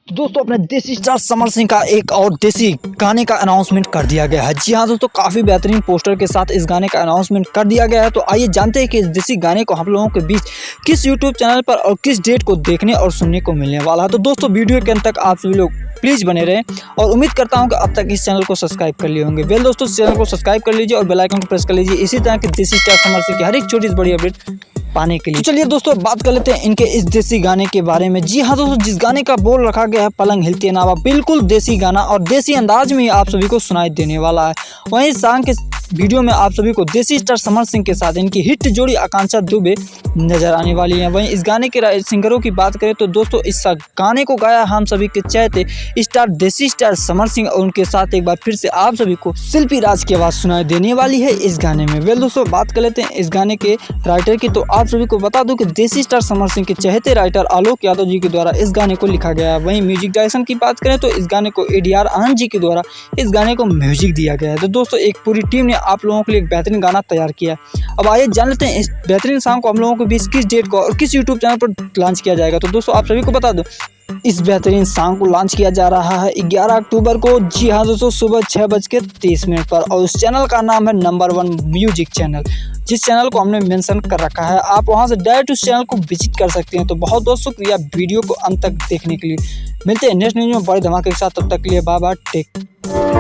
दोस्तों अपने देसी स्टार समर सिंह का एक और देसी गाने का अनाउंसमेंट कर दिया गया है। जी हाँ दोस्तों, काफ़ी बेहतरीन पोस्टर के साथ इस गाने का अनाउंसमेंट कर दिया गया है। तो आइए जानते हैं कि इस देसी गाने को हम लोगों के बीच किस यूट्यूब चैनल पर और किस डेट को देखने और सुनने को मिलने वाला है। तो दोस्तों वीडियो के अंत तक आप सभी लोग प्लीज़ बने रहें और उम्मीद करता हूं कि अब तक इस चैनल को सब्सक्राइब कर लिए होंगे। वेल दोस्तों, इस चैनल को सब्सक्राइब कर लीजिए और बेल आइकन को प्रेस कर लीजिए इसी तरह के देसी स्टार समर सिंह की हर एक छोटी से बड़ी अपडेट पाने के लिए। तो चलिए दोस्तों बात कर लेते हैं इनके इस देसी गाने के बारे में। जी हाँ दोस्तों, जिस गाने का बोल रखा गया है पलंग हिलते नावा, बिल्कुल देसी गाना और देसी अंदाज में ही आप सभी को सुनाई देने वाला है। वहीं सॉन्ग के वीडियो में आप सभी को देसी स्टार समर सिंह के साथ इनकी हिट जोड़ी आकांक्षा दुबे नजर आने वाली है। वहीं इस गाने के सिंगरों की बात करें तो दोस्तों इस गाने को गाया हम सभी के चहेते स्टार देसी स्टार समर सिंह और उनके साथ एक बार फिर से आप सभी को शिल्पी राज की आवाज़ सुनाई देने वाली है इस गाने में। वेल दोस्तों बात कर लेते हैं इस गाने के राइटर की। तो आप सभी को बता दूं कि देसी स्टार समर सिंह के चहेते राइटर आलोक यादव जी के द्वारा इस गाने को लिखा गया है। वहीं म्यूजिक डायरेक्शन की बात करें तो इस गाने को ADR आनंद जी के द्वारा इस गाने को म्यूजिक दिया गया है। तो दोस्तों एक पूरी टीम ने आप लोगों के लिए एक बेहतरीन गाना तैयार किया है। अब आइए जान लेते हैं इस बेहतरीन सॉन्ग को हम लोगों के बीच किस डेट को और किस यूट्यूब चैनल पर लॉन्च किया जाएगा। तो दोस्तों आप सभी को बता दो इस बेहतरीन सॉन्ग को लॉन्च किया जा रहा है 11 अक्टूबर को। जी हाँ दोस्तों, सुबह 6:30 पर और उस चैनल का नाम है नंबर 1 म्यूजिक चैनल, जिस चैनल को हमने मेंशन कर रखा है। आप वहां से डायरेक्ट उस चैनल को विजिट कर सकते हैं। तो बहुत बहुत शुक्रिया वीडियो को अंत तक देखने के लिए। मिलते हैं नेक्स्ट न्यूज में बड़े धमाके के साथ, तब तक के लिए बाय बाय, टेक।